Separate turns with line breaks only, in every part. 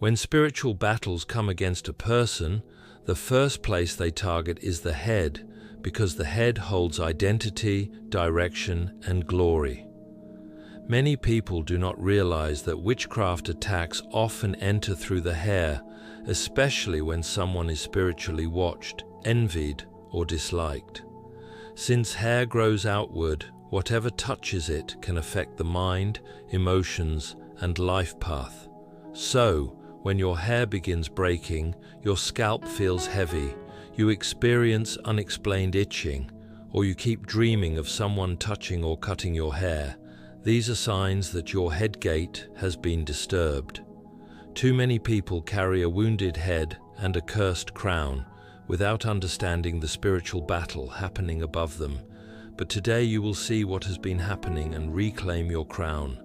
When spiritual battles come against a person, the first place they target is the head, because the head holds identity, direction, and glory. Many people do not realize that witchcraft attacks often enter through the hair, especially when someone is spiritually watched, envied, or disliked. Since hair grows outward, whatever touches it can affect the mind, emotions, and life path. So, when your hair begins breaking, your scalp feels heavy, you experience unexplained itching, or you keep dreaming of someone touching or cutting your hair, these are signs that your head gate has been disturbed. Too many people carry a wounded head and a cursed crown without understanding the spiritual battle happening above them. But today you will see what has been happening and reclaim your crown.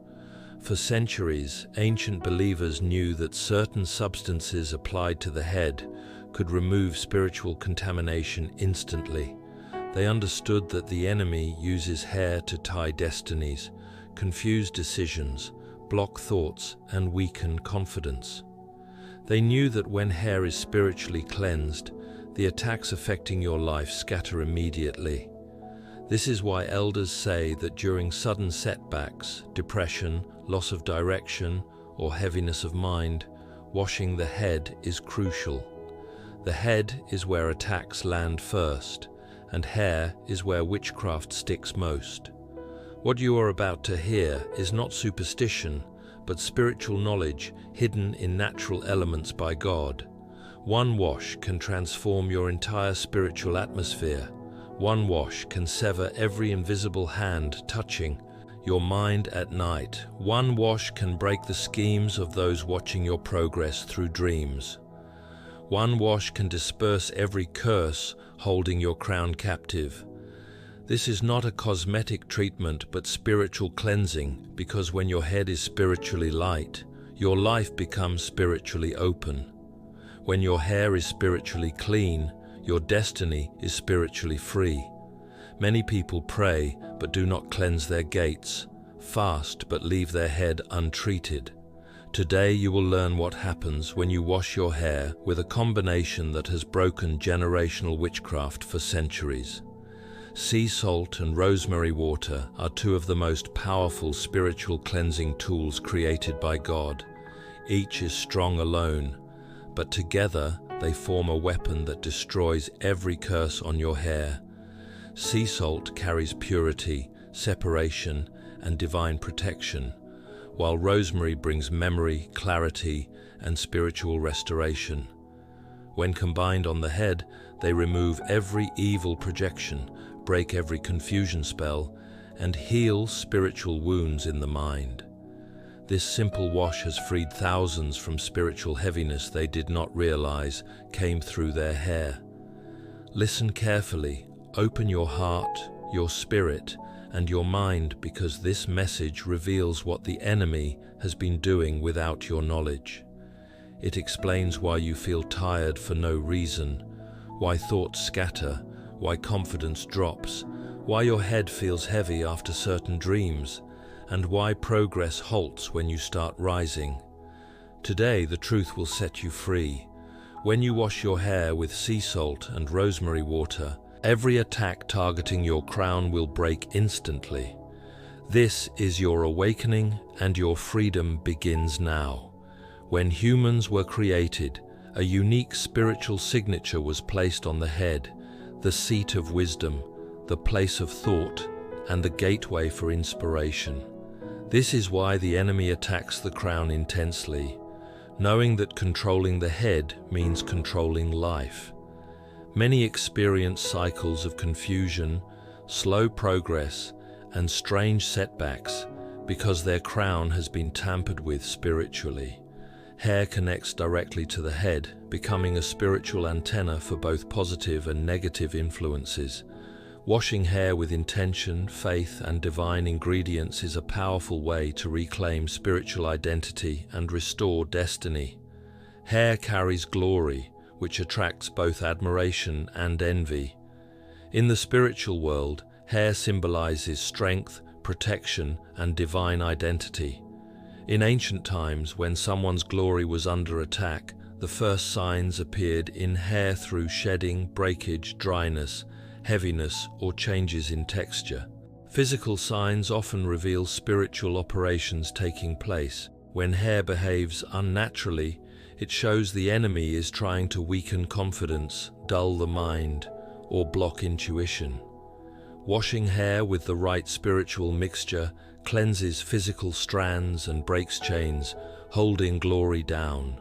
For centuries, ancient believers knew that certain substances applied to the head could remove spiritual contamination instantly. They understood that the enemy uses hair to tie destinies, confuse decisions, block thoughts, and weaken confidence. They knew that when hair is spiritually cleansed, the attacks affecting your life scatter immediately. This is why elders say that during sudden setbacks, depression, loss of direction, or heaviness of mind, washing the head is crucial. The head is where attacks land first, and hair is where witchcraft sticks most. What you are about to hear is not superstition, but spiritual knowledge hidden in natural elements by God. One wash can transform your entire spiritual atmosphere. One wash can sever every invisible hand touching your mind at night. One wash can break the schemes of those watching your progress through dreams. One wash can disperse every curse holding your crown captive. This is not a cosmetic treatment but spiritual cleansing, because when your head is spiritually light, your life becomes spiritually open. When your hair is spiritually clean, your destiny is spiritually free. Many people pray but do not cleanse their gates, fast but leave their head untreated. Today you will learn what happens when you wash your hair with a combination that has broken generational witchcraft for centuries. Sea salt and rosemary water are two of the most powerful spiritual cleansing tools created by God. Each is strong alone, but together they form a weapon that destroys every curse on your hair. Sea salt carries purity, separation, and divine protection, while rosemary brings memory, clarity, and spiritual restoration. When combined on the head, they remove every evil projection, break every confusion spell, and heal spiritual wounds in the mind. This simple wash has freed thousands from spiritual heaviness they did not realize came through their hair. Listen carefully, open your heart, your spirit, and your mind, because this message reveals what the enemy has been doing without your knowledge. It explains why you feel tired for no reason, why thoughts scatter, why confidence drops, why your head feels heavy after certain dreams, and why progress halts when you start rising. Today, the truth will set you free. When you wash your hair with sea salt and rosemary water, every attack targeting your crown will break instantly. This is your awakening, and your freedom begins now. When humans were created, a unique spiritual signature was placed on the head, the seat of wisdom, the place of thought, and the gateway for inspiration. This is why the enemy attacks the crown intensely, knowing that controlling the head means controlling life. Many experience cycles of confusion, slow progress, and strange setbacks because their crown has been tampered with spiritually. Hair connects directly to the head, becoming a spiritual antenna for both positive and negative influences. Washing hair with intention, faith, and divine ingredients is a powerful way to reclaim spiritual identity and restore destiny. Hair carries glory, which attracts both admiration and envy. In the spiritual world, hair symbolizes strength, protection, and divine identity. In ancient times, when someone's glory was under attack, the first signs appeared in hair through shedding, breakage, dryness, heaviness, or changes in texture. Physical signs often reveal spiritual operations taking place. When hair behaves unnaturally, it shows the enemy is trying to weaken confidence, dull the mind, or block intuition. Washing hair with the right spiritual mixture cleanses physical strands and breaks chains, holding glory down.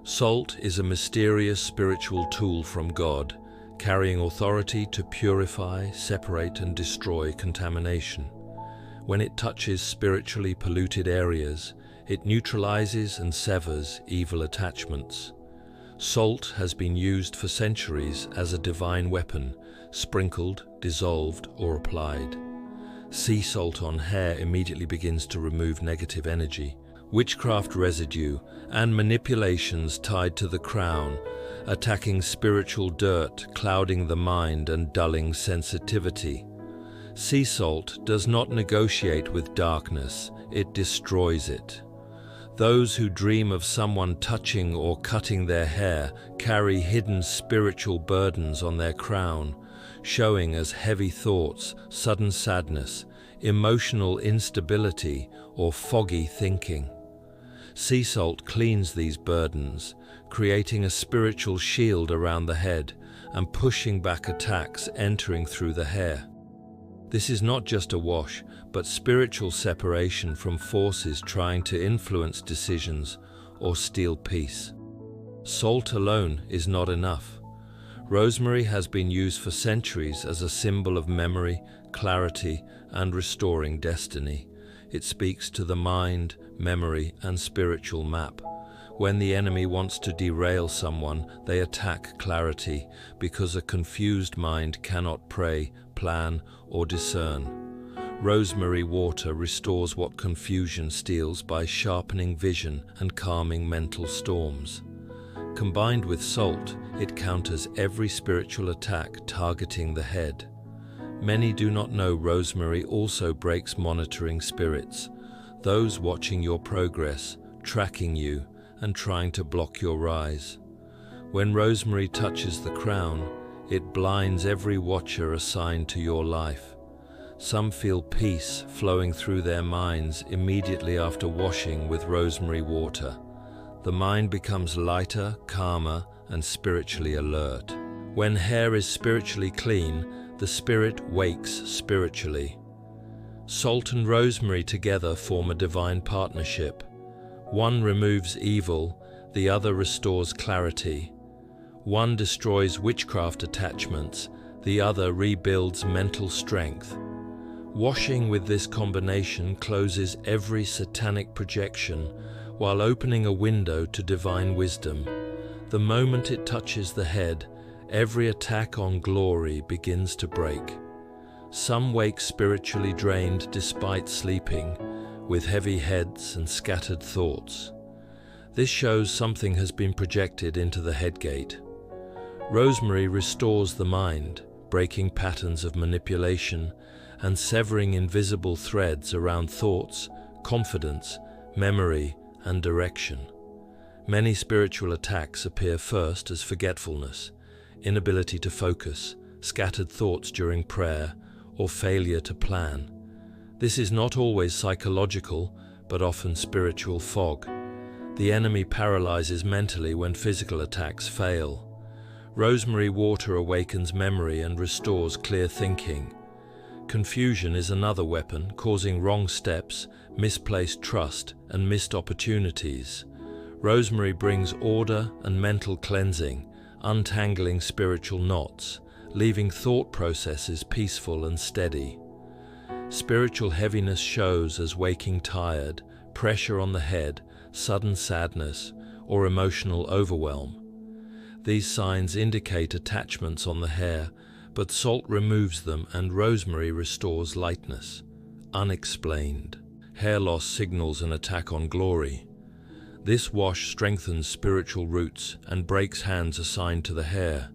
Salt is a mysterious spiritual tool from God, carrying authority to purify, separate, and destroy contamination. When it touches spiritually polluted areas, it neutralizes and severs evil attachments. Salt has been used for centuries as a divine weapon, sprinkled, dissolved, or applied. Sea salt on hair immediately begins to remove negative energy. Witchcraft residue and manipulations tied to the crown, attacking spiritual dirt, clouding the mind and dulling sensitivity. Sea salt does not negotiate with darkness, it destroys it. Those who dream of someone touching or cutting their hair carry hidden spiritual burdens on their crown, showing as heavy thoughts, sudden sadness, emotional instability, or foggy thinking. Sea salt cleans these burdens, creating a spiritual shield around the head and pushing back attacks entering through the hair. This is not just a wash, but spiritual separation from forces trying to influence decisions or steal peace. Salt alone is not enough. Rosemary has been used for centuries as a symbol of memory, clarity, and restoring destiny. It speaks to the mind, memory, and spiritual map. When the enemy wants to derail someone, they attack clarity, because a confused mind cannot pray, plan, or discern. Rosemary water restores what confusion steals by sharpening vision and calming mental storms. Combined with salt, it counters every spiritual attack targeting the head. Many do not know rosemary also breaks monitoring spirits, those watching your progress, tracking you, and trying to block your rise. When rosemary touches the crown, it blinds every watcher assigned to your life. Some feel peace flowing through their minds immediately after washing with rosemary water. The mind becomes lighter, calmer, and spiritually alert. When hair is spiritually clean, the spirit wakes spiritually. Salt and rosemary together form a divine partnership. One removes evil, the other restores clarity. One destroys witchcraft attachments, the other rebuilds mental strength. Washing with this combination closes every satanic projection while opening a window to divine wisdom. The moment it touches the head, every attack on glory begins to break. Some wake spiritually drained despite sleeping, with heavy heads and scattered thoughts. This shows something has been projected into the head gate. Rosemary restores the mind, breaking patterns of manipulation and severing invisible threads around thoughts, confidence, memory, and direction. Many spiritual attacks appear first as forgetfulness, inability to focus, scattered thoughts during prayer, or failure to plan. This is not always psychological, but often spiritual fog. The enemy paralyzes mentally when physical attacks fail. Rosemary water awakens memory and restores clear thinking. Confusion is another weapon, causing wrong steps, misplaced trust, and missed opportunities. Rosemary brings order and mental cleansing, untangling spiritual knots, leaving thought processes peaceful and steady. Spiritual heaviness shows as waking tired, pressure on the head, sudden sadness, or emotional overwhelm. These signs indicate attachments on the hair, but salt removes them and rosemary restores lightness. Unexplained. Hair loss signals an attack on glory. This wash strengthens spiritual roots and breaks hands assigned to the hair.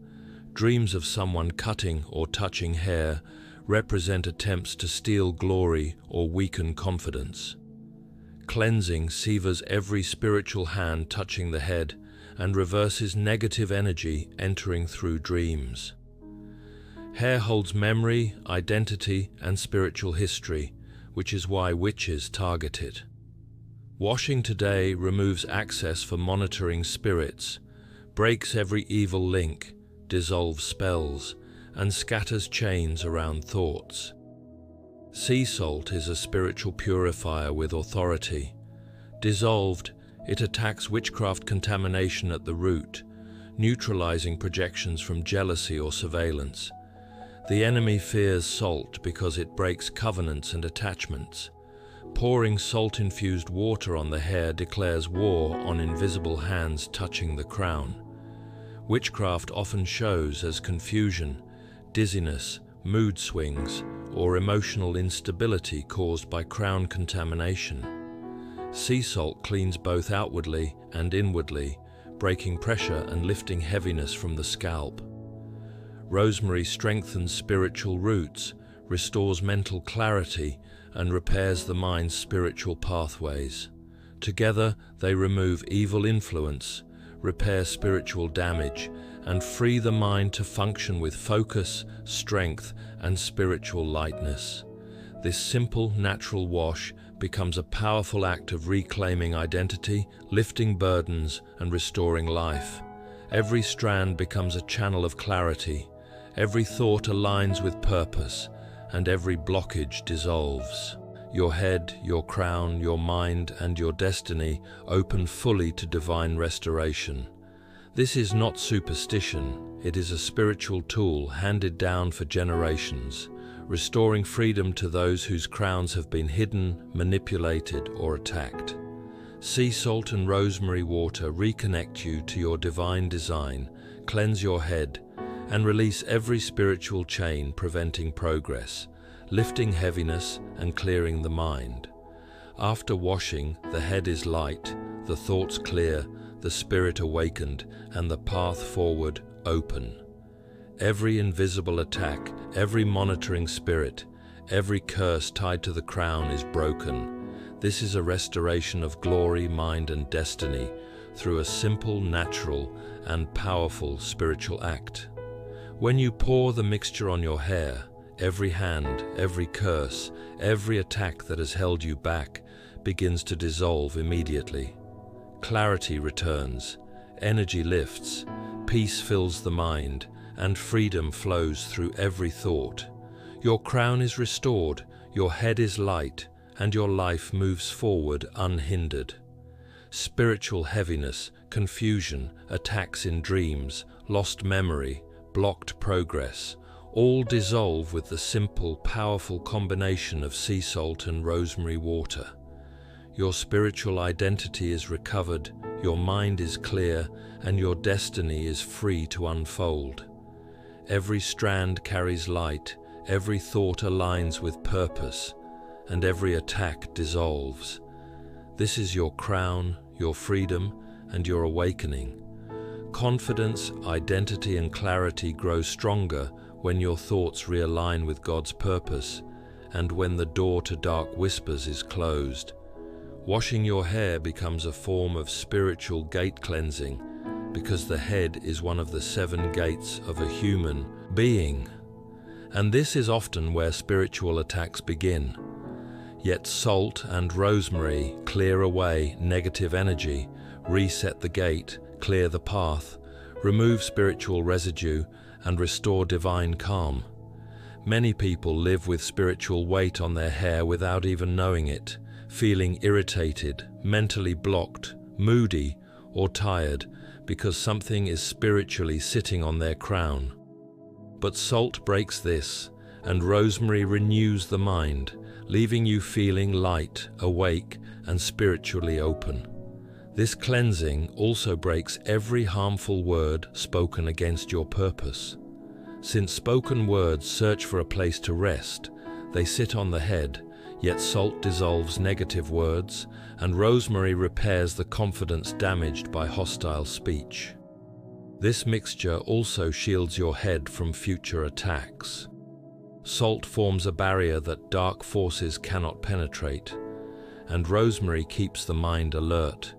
Dreams of someone cutting or touching hair represent attempts to steal glory or weaken confidence. cleansing severs every spiritual hand touching the head and reverses negative energy entering through dreams. Hair holds memory, identity, and spiritual history, which is why witches target it. Washing today removes access for monitoring spirits, breaks every evil link, dissolves spells, and scatters chains around thoughts. Sea salt is a spiritual purifier with authority. Dissolved, it attacks witchcraft contamination at the root, neutralizing projections from jealousy or surveillance. The enemy fears salt because it breaks covenants and attachments. Pouring salt-infused water on the hair declares war on invisible hands touching the crown. Witchcraft often shows as confusion, dizziness, mood swings, or emotional instability caused by crown contamination. Sea salt cleans both outwardly and inwardly, breaking pressure and lifting heaviness from the scalp. Rosemary strengthens spiritual roots, restores mental clarity, and repairs the mind's spiritual pathways. Together, they remove evil influence, repair spiritual damage, and free the mind to function with focus, strength, and spiritual lightness. This simple, natural wash becomes a powerful act of reclaiming identity, lifting burdens, and restoring life. Every strand becomes a channel of clarity, every thought aligns with purpose, and every blockage dissolves. Your head, your crown, your mind, and your destiny open fully to divine restoration. This is not superstition, it is a spiritual tool handed down for generations, restoring freedom to those whose crowns have been hidden, manipulated, or attacked. Sea salt and rosemary water reconnect you to your divine design, cleanse your head, and release every spiritual chain preventing progress, lifting heaviness and clearing the mind. After washing, the head is light, the thoughts clear, the spirit awakened, and the path forward open. Every invisible attack, every monitoring spirit, every curse tied to the crown is broken. This is a restoration of glory, mind, and destiny through a simple, natural, and powerful spiritual act. When you pour the mixture on your hair, every hand, every curse, every attack that has held you back begins to dissolve immediately. Clarity returns, energy lifts, peace fills the mind, and freedom flows through every thought. Your crown is restored, your head is light, and your life moves forward unhindered. Spiritual heaviness, confusion, attacks in dreams, lost memory, blocked progress, all dissolve with the simple, powerful combination of sea salt and rosemary water. Your spiritual identity is recovered, your mind is clear, and your destiny is free to unfold. Every strand carries light, every thought aligns with purpose, and every attack dissolves. This is your crown, your freedom, and your awakening. Confidence, identity, and clarity grow stronger when your thoughts realign with God's purpose and when the door to dark whispers is closed. Washing your hair becomes a form of spiritual gate cleansing because the head is one of the 7 gates of a human being. And this is often where spiritual attacks begin. Yet salt and rosemary clear away negative energy, reset the gate, clear the path, remove spiritual residue, and restore divine calm. Many people live with spiritual weight on their hair without even knowing it, feeling irritated, mentally blocked, moody, or tired because something is spiritually sitting on their crown. But salt breaks this, and rosemary renews the mind, leaving you feeling light, awake, and spiritually open. This cleansing also breaks every harmful word spoken against your purpose. Since spoken words search for a place to rest, they sit on the head, yet salt dissolves negative words, and rosemary repairs the confidence damaged by hostile speech. This mixture also shields your head from future attacks. Salt forms a barrier that dark forces cannot penetrate, and rosemary keeps the mind alert,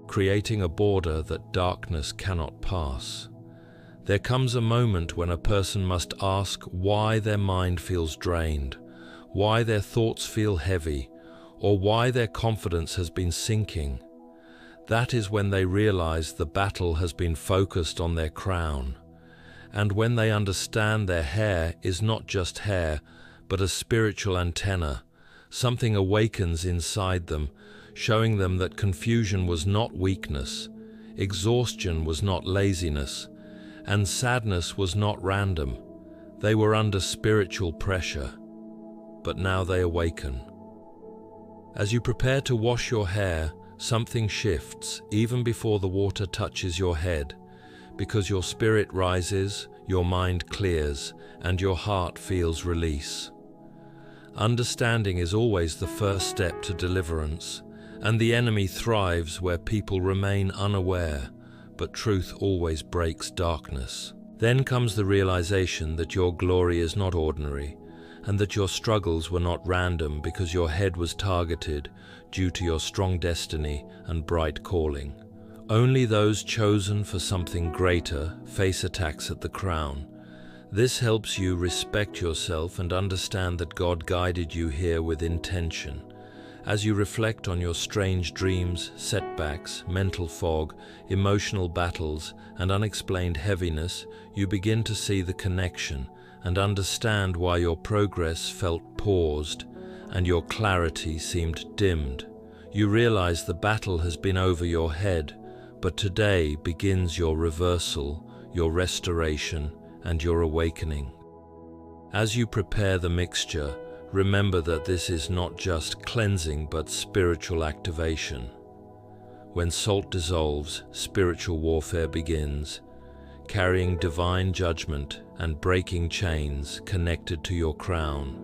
creating a border that darkness cannot pass. There comes a moment when a person must ask why their mind feels drained, why their thoughts feel heavy, or why their confidence has been sinking. That is when they realize the battle has been focused on their crown, and when they understand their hair is not just hair, but a spiritual antenna. Something awakens inside them, showing them that confusion was not weakness, exhaustion was not laziness, and sadness was not random. They were under spiritual pressure, but now they awaken. As you prepare to wash your hair, something shifts even before the water touches your head, because your spirit rises, your mind clears, and your heart feels release. Understanding is always the first step to deliverance, and the enemy thrives where people remain unaware, but truth always breaks darkness. Then comes the realization that your glory is not ordinary, and that your struggles were not random because your head was targeted due to your strong destiny and bright calling. Only those chosen for something greater face attacks at the crown. This helps you respect yourself and understand that God guided you here with intention. As you reflect on your strange dreams, setbacks, mental fog, emotional battles, and unexplained heaviness, you begin to see the connection and understand why your progress felt paused and your clarity seemed dimmed. You realize the battle has been over your head, but today begins your reversal, your restoration, and your awakening. As you prepare the mixture, remember that this is not just cleansing but spiritual activation. When salt dissolves, spiritual warfare begins, carrying divine judgment and breaking chains connected to your crown.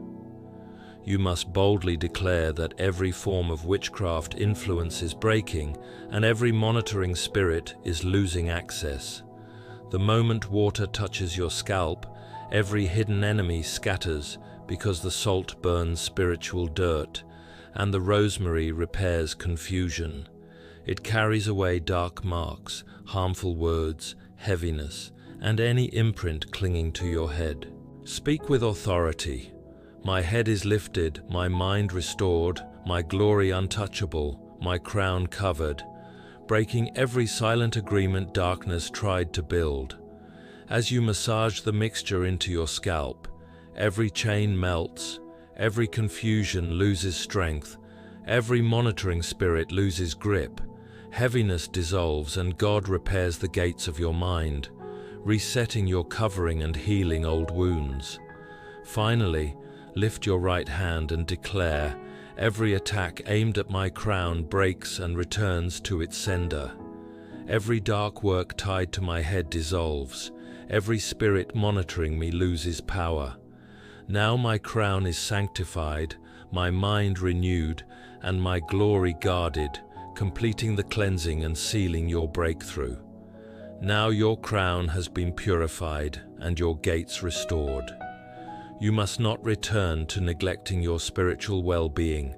You must boldly declare that every form of witchcraft influence is breaking and every monitoring spirit is losing access. The moment water touches your scalp, every hidden enemy scatters because the salt burns spiritual dirt and the rosemary repairs confusion. It carries away dark marks, harmful words, heaviness, and any imprint clinging to your head. Speak with authority. My head is lifted, my mind restored, my glory untouchable, my crown covered, breaking every silent agreement darkness tried to build. As you massage the mixture into your scalp, every chain melts, every confusion loses strength, every monitoring spirit loses grip, heaviness dissolves and God repairs the gates of your mind, resetting your covering and healing old wounds. Finally, lift your right hand and declare, every attack aimed at my crown breaks and returns to its sender. Every dark work tied to my head dissolves, every spirit monitoring me loses power. Now my crown is sanctified, my mind renewed, and my glory guarded, completing the cleansing and sealing your breakthrough. Now your crown has been purified and your gates restored. You must not return to neglecting your spiritual well-being,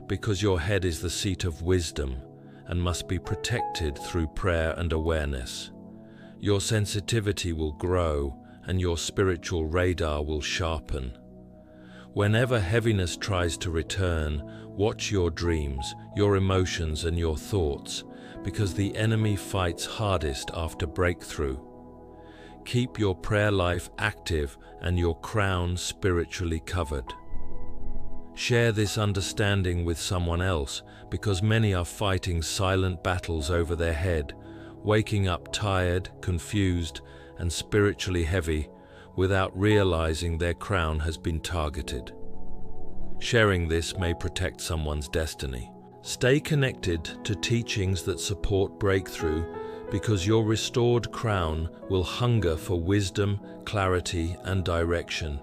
because your head is the seat of wisdom and must be protected through prayer and awareness. Your sensitivity will grow and your spiritual radar will sharpen. Whenever heaviness tries to return, watch your dreams, your emotions, and your thoughts, because the enemy fights hardest after breakthrough. Keep your prayer life active and your crown spiritually covered. Share this understanding with someone else, because many are fighting silent battles over their head, waking up tired, confused, and spiritually heavy without realizing their crown has been targeted. Sharing this may protect someone's destiny. Stay connected to teachings that support breakthrough, because your restored crown will hunger for wisdom, clarity, and direction.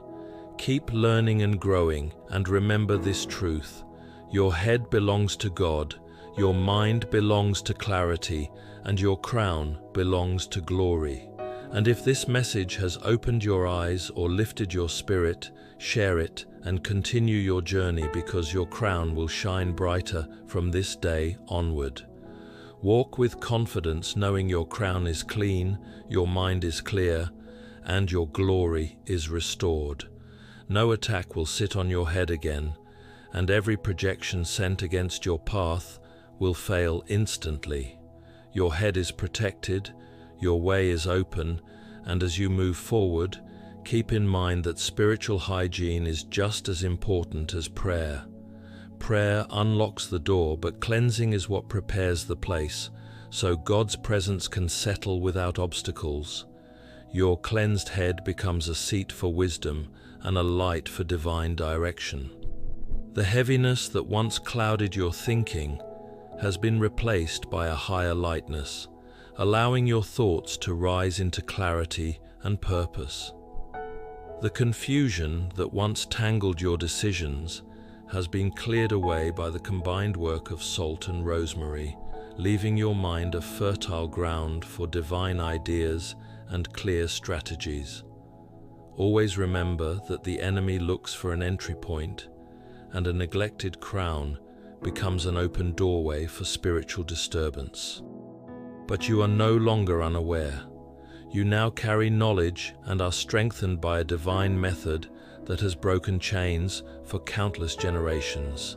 Keep learning and growing, and remember this truth. Your head belongs to God, your mind belongs to clarity, and your crown belongs to glory. And if this message has opened your eyes or lifted your spirit, share it and continue your journey, because your crown will shine brighter from this day onward. Walk with confidence, knowing your crown is clean, your mind is clear, and your glory is restored. No attack will sit on your head again, and every projection sent against your path will fail instantly. Your head is protected, your way is open, and as you move forward, keep in mind that spiritual hygiene is just as important as prayer. Prayer unlocks the door, but cleansing is what prepares the place, so God's presence can settle without obstacles. Your cleansed head becomes a seat for wisdom and a light for divine direction. The heaviness that once clouded your thinking has been replaced by a higher lightness, allowing your thoughts to rise into clarity and purpose. The confusion that once tangled your decisions has been cleared away by the combined work of salt and rosemary, leaving your mind a fertile ground for divine ideas and clear strategies. Always remember that the enemy looks for an entry point, and a neglected crown becomes an open doorway for spiritual disturbance. But you are no longer unaware. You now carry knowledge and are strengthened by a divine method that has broken chains for countless generations.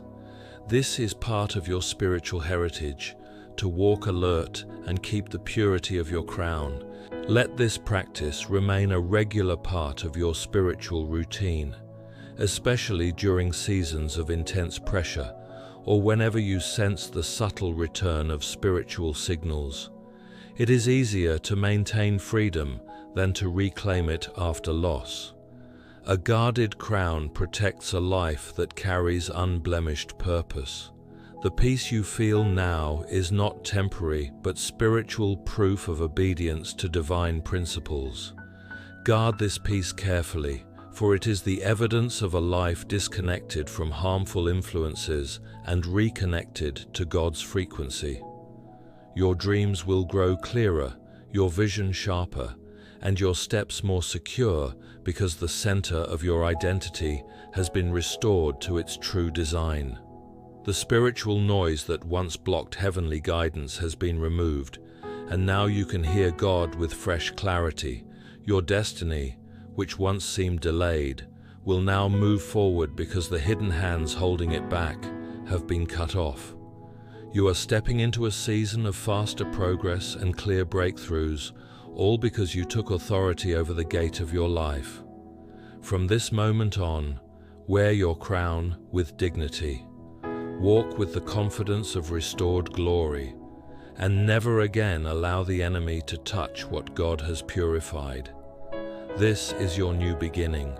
This is part of your spiritual heritage, to walk alert and keep the purity of your crown. Let this practice remain a regular part of your spiritual routine, especially during seasons of intense pressure or whenever you sense the subtle return of spiritual signals. It is easier to maintain freedom than to reclaim it after loss. A guarded crown protects a life that carries unblemished purpose. The peace you feel now is not temporary, but spiritual proof of obedience to divine principles. Guard this peace carefully, for it is the evidence of a life disconnected from harmful influences and reconnected to God's frequency. Your dreams will grow clearer, your vision sharper, and your steps more secure, because the center of your identity has been restored to its true design. The spiritual noise that once blocked heavenly guidance has been removed, and now you can hear God with fresh clarity. Your destiny, which once seemed delayed, will now move forward because the hidden hands holding it back have been cut off. You are stepping into a season of faster progress and clear breakthroughs, all because you took authority over the gate of your life. From this moment on, wear your crown with dignity. Walk with the confidence of restored glory, and never again allow the enemy to touch what God has purified. This is your new beginning,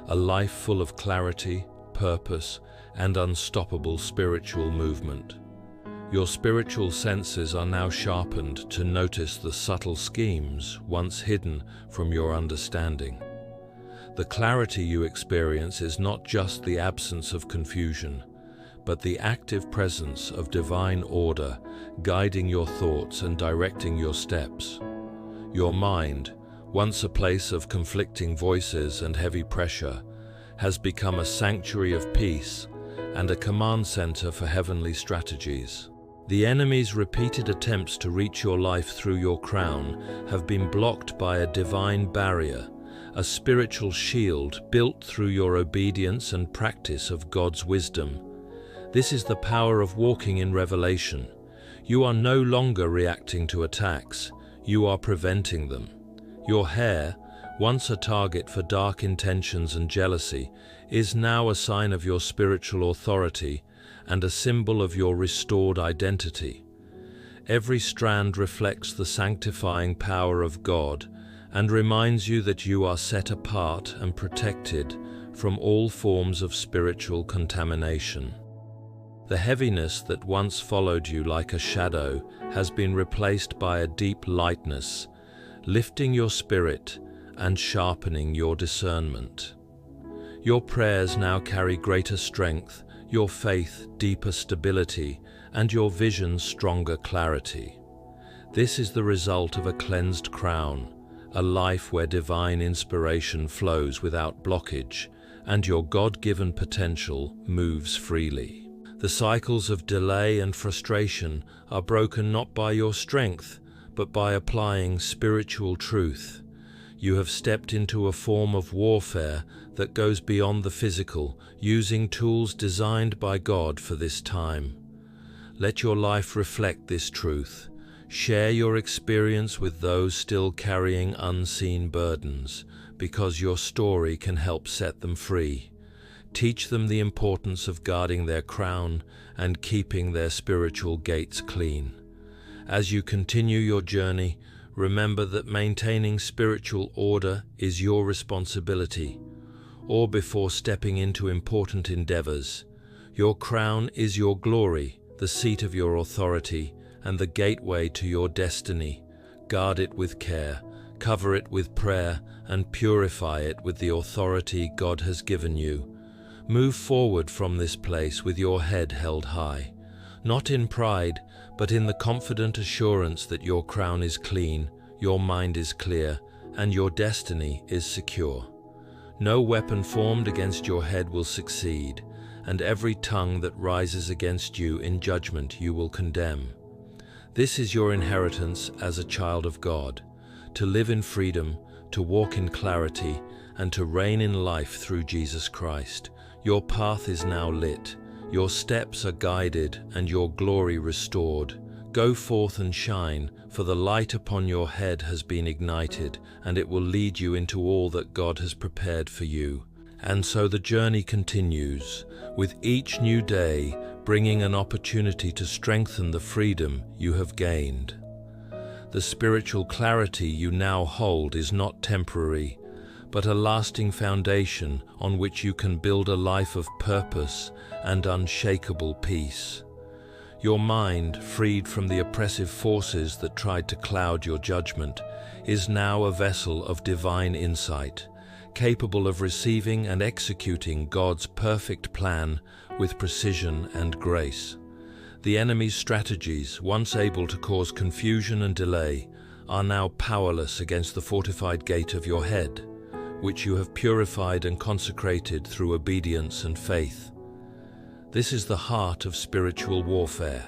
a life full of clarity, purpose, and unstoppable spiritual movement. Your spiritual senses are now sharpened to notice the subtle schemes once hidden from your understanding. The clarity you experience is not just the absence of confusion, but the active presence of divine order guiding your thoughts and directing your steps. Your mind, once a place of conflicting voices and heavy pressure, has become a sanctuary of peace and a command center for heavenly strategies. The enemy's repeated attempts to reach your life through your crown have been blocked by a divine barrier, a spiritual shield built through your obedience and practice of God's wisdom. This is the power of walking in revelation. You are no longer reacting to attacks, you are preventing them. Your hair, once a target for dark intentions and jealousy, is now a sign of your spiritual authority and a symbol of your restored identity. Every strand reflects the sanctifying power of God and reminds you that you are set apart and protected from all forms of spiritual contamination. The heaviness that once followed you like a shadow has been replaced by a deep lightness, lifting your spirit and sharpening your discernment. Your prayers now carry greater strength, your faith deeper stability, and your vision stronger clarity. This is the result of a cleansed crown, a life where divine inspiration flows without blockage, and your God-given potential moves freely. The cycles of delay and frustration are broken not by your strength, but by applying spiritual truth. You have stepped into a form of warfare that goes beyond the physical, using tools designed by God for this time. Let your life reflect this truth. Share your experience with those still carrying unseen burdens, because your story can help set them free. Teach them the importance of guarding their crown and keeping their spiritual gates clean. As you continue your journey, remember that maintaining spiritual order is your responsibility, or before stepping into important endeavors. Your crown is your glory, the seat of your authority, and the gateway to your destiny. Guard it with care, cover it with prayer, and purify it with the authority God has given you. Move forward from this place with your head held high, not in pride, but in the confident assurance that your crown is clean, your mind is clear, and your destiny is secure. No weapon formed against your head will succeed, and every tongue that rises against you in judgment you will condemn. This is your inheritance as a child of God, to live in freedom, to walk in clarity, and to reign in life through Jesus Christ. Your path is now lit, your steps are guided, and your glory restored. Go forth and shine, for the light upon your head has been ignited, and it will lead you into all that God has prepared for you. And so the journey continues, with each new day bringing an opportunity to strengthen the freedom you have gained. The spiritual clarity you now hold is not temporary, but a lasting foundation on which you can build a life of purpose and unshakable peace. Your mind, freed from the oppressive forces that tried to cloud your judgment, is now a vessel of divine insight, capable of receiving and executing God's perfect plan with precision and grace. The enemy's strategies, once able to cause confusion and delay, are now powerless against the fortified gate of your head, which you have purified and consecrated through obedience and faith. This is the heart of spiritual warfare,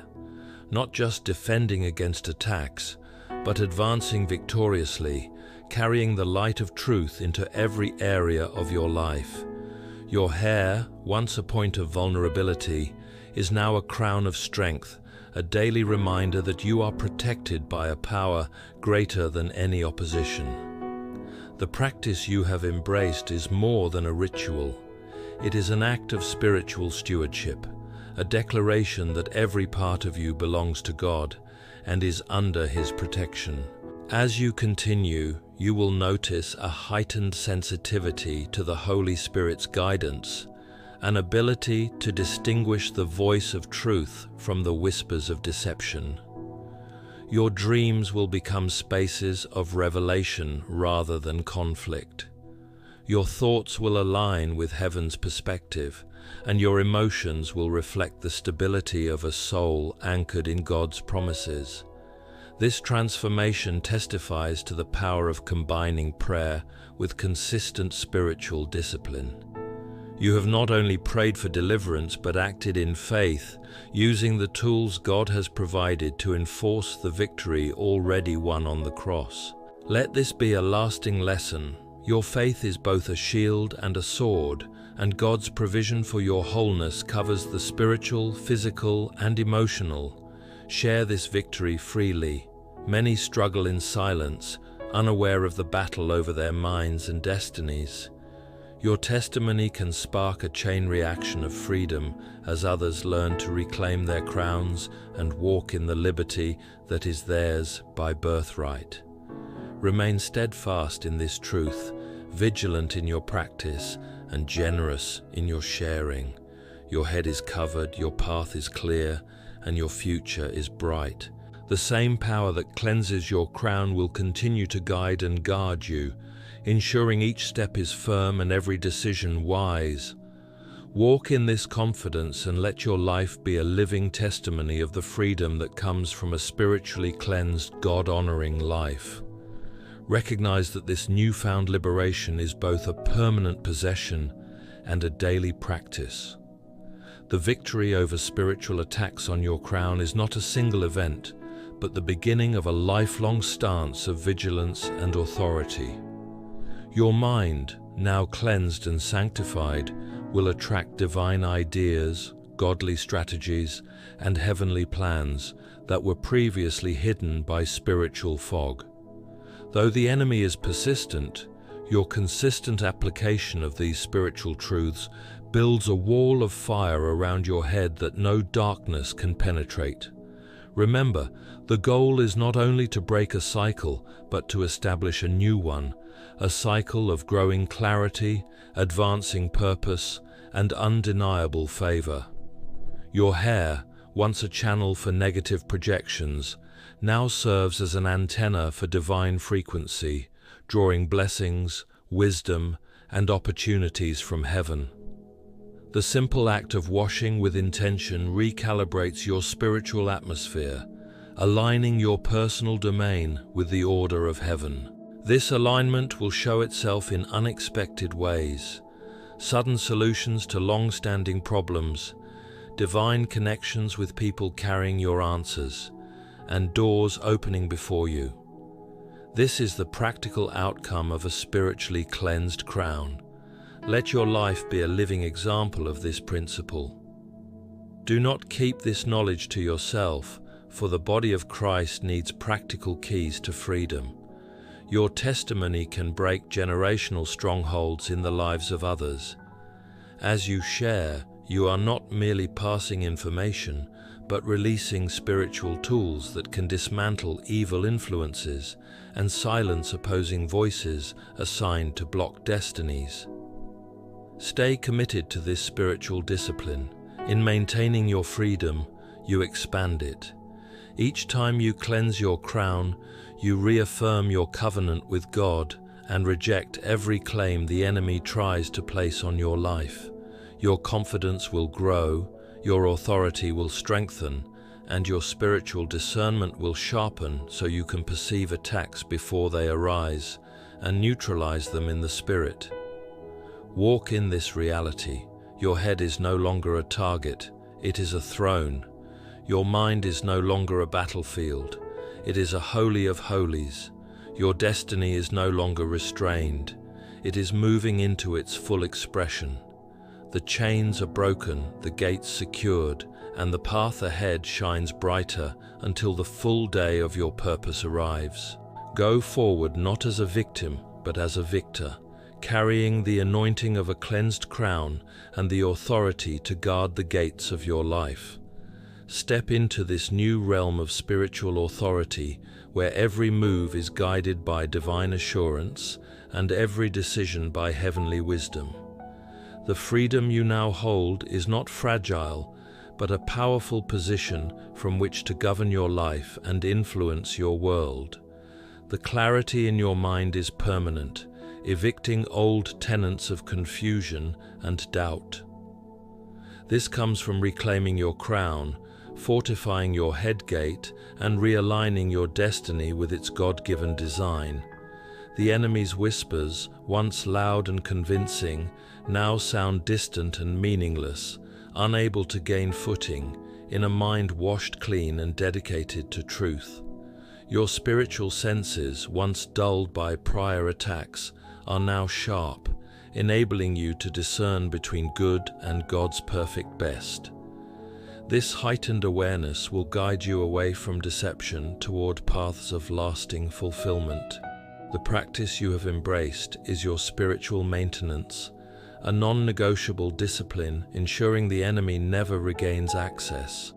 not just defending against attacks, but advancing victoriously, carrying the light of truth into every area of your life. Your hair, once a point of vulnerability, is now a crown of strength, a daily reminder that you are protected by a power greater than any opposition. The practice you have embraced is more than a ritual. It is an act of spiritual stewardship, a declaration that every part of you belongs to God and is under His protection. As you continue, you will notice a heightened sensitivity to the Holy Spirit's guidance, an ability to distinguish the voice of truth from the whispers of deception. Your dreams will become spaces of revelation rather than conflict. Your thoughts will align with heaven's perspective, and your emotions will reflect the stability of a soul anchored in God's promises. This transformation testifies to the power of combining prayer with consistent spiritual discipline. You have not only prayed for deliverance but acted in faith, using the tools God has provided to enforce the victory already won on the cross. Let this be a lasting lesson. Your faith is both a shield and a sword, and God's provision for your wholeness covers the spiritual, physical, and emotional. Share this victory freely. Many struggle in silence, unaware of the battle over their minds and destinies. Your testimony can spark a chain reaction of freedom as others learn to reclaim their crowns and walk in the liberty that is theirs by birthright. Remain steadfast in this truth, vigilant in your practice, and generous in your sharing. Your head is covered, your path is clear, and your future is bright. The same power that cleanses your crown will continue to guide and guard you, ensuring each step is firm and every decision wise. Walk in this confidence and let your life be a living testimony of the freedom that comes from a spiritually cleansed, God-honoring life. Recognize that this newfound liberation is both a permanent possession and a daily practice. The victory over spiritual attacks on your crown is not a single event, but the beginning of a lifelong stance of vigilance and authority. Your mind, now cleansed and sanctified, will attract divine ideas, godly strategies, and heavenly plans that were previously hidden by spiritual fog. Though the enemy is persistent, your consistent application of these spiritual truths builds a wall of fire around your head that no darkness can penetrate. Remember, the goal is not only to break a cycle, but to establish a new one, a cycle of growing clarity, advancing purpose, and undeniable favor. Your hair, once a channel for negative projections, now serves as an antenna for divine frequency, drawing blessings, wisdom, and opportunities from heaven. The simple act of washing with intention recalibrates your spiritual atmosphere, aligning your personal domain with the order of heaven. This alignment will show itself in unexpected ways: sudden solutions to long-standing problems, divine connections with people carrying your answers, and doors opening before you. This is the practical outcome of a spiritually cleansed crown. Let your life be a living example of this principle. Do not keep this knowledge to yourself, for the body of Christ needs practical keys to freedom. Your testimony can break generational strongholds in the lives of others. As you share, you are not merely passing information, but releasing spiritual tools that can dismantle evil influences and silence opposing voices assigned to block destinies. Stay committed to this spiritual discipline. In maintaining your freedom, you expand it. Each time you cleanse your crown, you reaffirm your covenant with God and reject every claim the enemy tries to place on your life. Your confidence will grow, your authority will strengthen, and your spiritual discernment will sharpen so you can perceive attacks before they arise and neutralize them in the spirit. Walk in this reality. Your head is no longer a target, it is a throne. Your mind is no longer a battlefield, it is a holy of holies. Your destiny is no longer restrained, it is moving into its full expression. The chains are broken, the gates secured, and the path ahead shines brighter until the full day of your purpose arrives. Go forward not as a victim, but as a victor, carrying the anointing of a cleansed crown and the authority to guard the gates of your life. Step into this new realm of spiritual authority where every move is guided by divine assurance and every decision by heavenly wisdom. The freedom you now hold is not fragile, but a powerful position from which to govern your life and influence your world. The clarity in your mind is permanent, evicting old tenets of confusion and doubt. This comes from reclaiming your crown, fortifying your head gate, and realigning your destiny with its God-given design. The enemy's whispers, once loud and convincing, now sound distant and meaningless, unable to gain footing in a mind washed clean and dedicated to truth. Your spiritual senses, once dulled by prior attacks, are now sharp, enabling you to discern between good and God's perfect best. This heightened awareness will guide you away from deception toward paths of lasting fulfillment. The practice you have embraced is your spiritual maintenance, a non-negotiable discipline ensuring the enemy never regains access.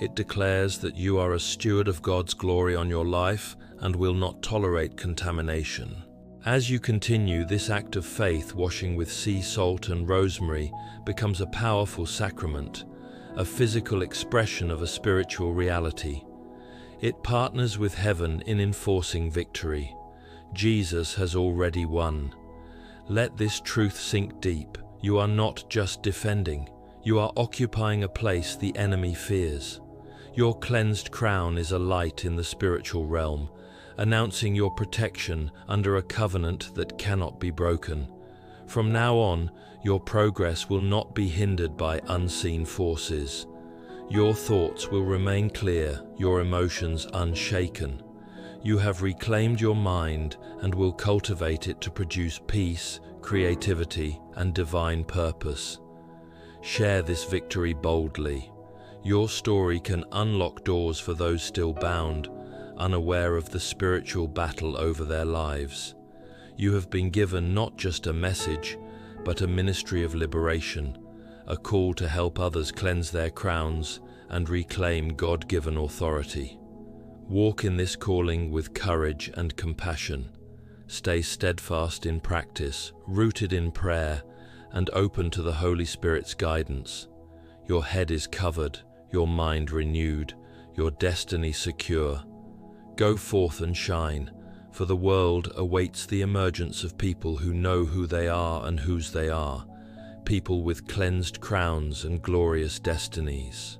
It declares that you are a steward of God's glory on your life and will not tolerate contamination. As you continue, this act of faith, washing with sea salt and rosemary, becomes a powerful sacrament, a physical expression of a spiritual reality. It partners with heaven in enforcing victory. Jesus has already won. Let this truth sink deep. You are not just defending, you are occupying a place the enemy fears. Your cleansed crown is a light in the spiritual realm, announcing your protection under a covenant that cannot be broken. From now on, your progress will not be hindered by unseen forces. Your thoughts will remain clear, your emotions unshaken. You have reclaimed your mind and will cultivate it to produce peace, creativity, and divine purpose. Share this victory boldly. Your story can unlock doors for those still bound, unaware of the spiritual battle over their lives. You have been given not just a message, but a ministry of liberation, a call to help others cleanse their crowns and reclaim God-given authority. Walk in this calling with courage and compassion. Stay steadfast in practice, rooted in prayer, and open to the Holy Spirit's guidance. Your head is covered, your mind renewed, your destiny secure. Go forth and shine, for the world awaits the emergence of people who know who they are and whose they are, people with cleansed crowns and glorious destinies.